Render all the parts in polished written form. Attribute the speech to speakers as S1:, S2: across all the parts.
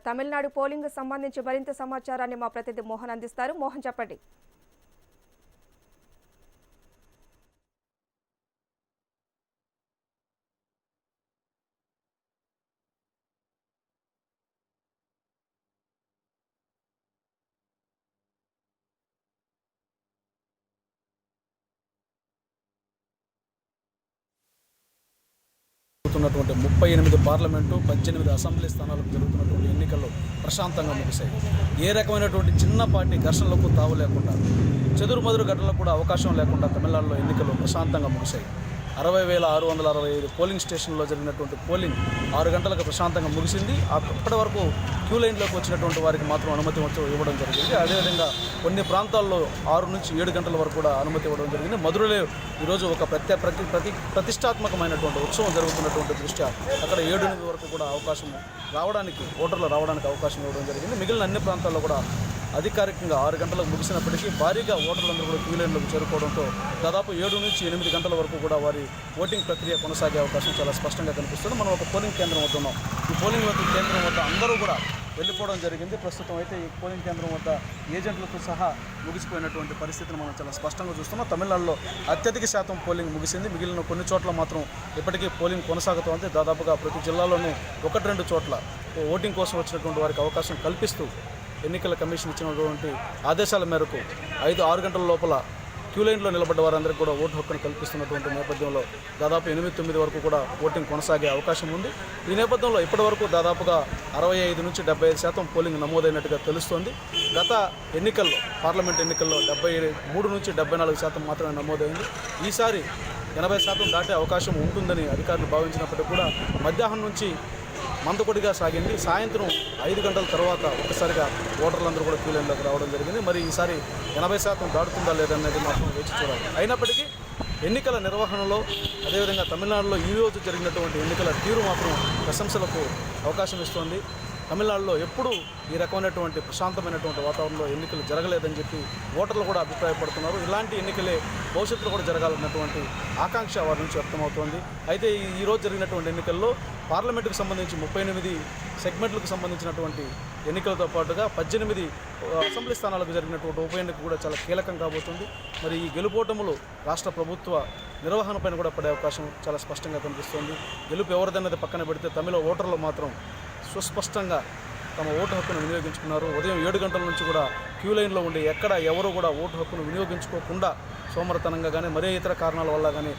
S1: Tamil Nadu polling సంబంధించి మరింత సమాచారాన్ని మా ప్రతినిధి మోహన్ అందిస్తారు. మోహన్, చెప్పండి.
S2: జరుగుతున్నటువంటి 38 పార్లమెంటు 18 అసెంబ్లీ స్థానాలకు జరుగుతున్నటువంటి ఎన్నికల్లో ప్రశాంతంగా ముగిశాయి. ఏ రకమైనటువంటి చిన్నపాటి ఘర్షణలకు తావు లేకుండా, చెదురుమదురు ఘటనలకు కూడా అవకాశం లేకుండా తమిళనాడులో ఎన్నికలు ప్రశాంతంగా ముగిశాయి. 60,665 పోలింగ్ స్టేషన్లో జరిగినటువంటి పోలింగ్ 6 గంటలకు ప్రశాంతంగా ముగిసింది. అప్పటి వరకు క్యూ లైన్లోకి వచ్చినటువంటి వారికి మాత్రం అనుమతి ఇవ్వడం జరిగింది. అదేవిధంగా కొన్ని ప్రాంతాల్లో 6 నుంచి 7 గంటల వరకు కూడా అనుమతి ఇవ్వడం జరిగింది. మధురలో ఈరోజు ఒక ప్రతిష్టాత్మకమైనటువంటి ఉత్సవం జరుగుతున్నటువంటి దృష్ట్యా అక్కడ 7-8 వరకు కూడా ఓటర్లు రావడానికి అవకాశం ఇవ్వడం జరిగింది. మిగిలిన అన్ని ప్రాంతాల్లో కూడా అధికారికంగా 6 గంటలకు ముగిసినప్పటికీ భారీగా ఓటర్లందరూ కూడా క్యూ లైన్లోకి చేరుకోవడంతో దాదాపు 7 నుంచి 8 గంటల వరకు కూడా వారి ఓటింగ్ ప్రక్రియ కొనసాగే అవకాశం చాలా స్పష్టంగా కనిపిస్తుంది. మనం ఒక పోలింగ్ కేంద్రం వద్ద ఉన్నాం. ఈ పోలింగ్ కేంద్రం వద్ద అందరూ కూడా వెళ్ళిపోవడం జరిగింది. ప్రస్తుతం అయితే ఈ పోలింగ్ కేంద్రం వద్ద ఏజెంట్లతో సహా ముగిసిపోయినటువంటి పరిస్థితిని మనం చాలా స్పష్టంగా చూస్తున్నాం. తమిళనాడులో అత్యధిక శాతం పోలింగ్ ముగిసింది. మిగిలిన కొన్ని చోట్ల మాత్రం ఇప్పటికీ పోలింగ్ కొనసాగుతోంది. దాదాపుగా ప్రతి జిల్లాలోనూ 1-2 చోట్ల ఓటింగ్ కోసం వచ్చినటువంటి వారికి అవకాశం కల్పిస్తూ ఎన్నికల కమిషన్ ఇచ్చినటువంటి ఆదేశాల మేరకు 5-6 గంటల లోపల క్యూ లైన్లో నిలబడ్డ వారందరికీ కూడా ఓటు హక్కును కల్పిస్తున్నటువంటి నేపథ్యంలో దాదాపు 8-9 వరకు కూడా ఓటింగ్ కొనసాగే అవకాశం ఉంది. ఈ నేపథ్యంలో ఇప్పటివరకు దాదాపుగా 65 నుంచి 75% పోలింగ్ నమోదైనట్టుగా తెలుస్తోంది. గత ఎన్నికల్లో పార్లమెంట్ ఎన్నికల్లో 73 నుంచి 74% మాత్రమే నమోదైంది. ఈసారి 80% దాటే అవకాశం ఉంటుందని అధికారులు భావించినప్పటికీ కూడా మధ్యాహ్నం నుంచి మందకొడిగా సాగింది. సాయంత్రం 5 గంటల తర్వాత ఒక్కసారిగా ఓటర్లందరూ కూడా క్యూ లైన్లోకి రావడం జరిగింది. మరి ఈసారి 80% దాటుతుందా లేదనేది మాత్రం వేచి చూడాలి. అయినప్పటికీ ఎన్నికల నిర్వహణలో, అదేవిధంగా తమిళనాడులో ఈరోజు జరిగినటువంటి ఎన్నికల తీరు మాత్రం ప్రశంసలకు అవకాశం ఇస్తోంది. తమిళనాడులో ఎప్పుడూ ఈ రకమైనటువంటి ప్రశాంతమైనటువంటి వాతావరణంలో ఎన్నికలు జరగలేదని చెప్పి ఓటర్లు కూడా అభిప్రాయపడుతున్నారు. ఇలాంటి ఎన్నికలే భవిష్యత్తులో కూడా జరగాలన్నటువంటి ఆకాంక్ష వారి నుంచి వ్యక్తమవుతోంది. అయితే ఈరోజు జరిగినటువంటి ఎన్నికల్లో పార్లమెంటుకు సంబంధించి 38 సెగ్మెంట్లకు సంబంధించినటువంటి ఎన్నికలతో పాటుగా 18 అసెంబ్లీ స్థానాలకు జరిగినటువంటి ఉప ఎన్నిక కూడా చాలా కీలకం కాబోతుంది. మరి ఈ గెలుపోటములు రాష్ట్ర ప్రభుత్వ నిర్వహణపైన కూడా పడే అవకాశం చాలా స్పష్టంగా కనిపిస్తోంది. గెలుపు ఎవరిదన్నది పక్కన పెడితే తమిళ ఓటర్లు మాత్రం సుస్పష్టంగా తమ ఓటు హక్కును వినియోగించుకున్నారు. ఉదయం 7 గంటల నుంచి కూడా క్యూ లైన్లో ఉండి ఎవరు కూడా ఓటు హక్కును వినియోగించుకోకుండా సోమరతనంగా కానీ మరే ఇతర కారణాల వల్ల కానీ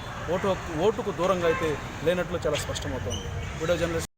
S2: ఓటుకు దూరంగా అయితే లేనట్లు చాలా స్పష్టమవుతోంది. Video journalist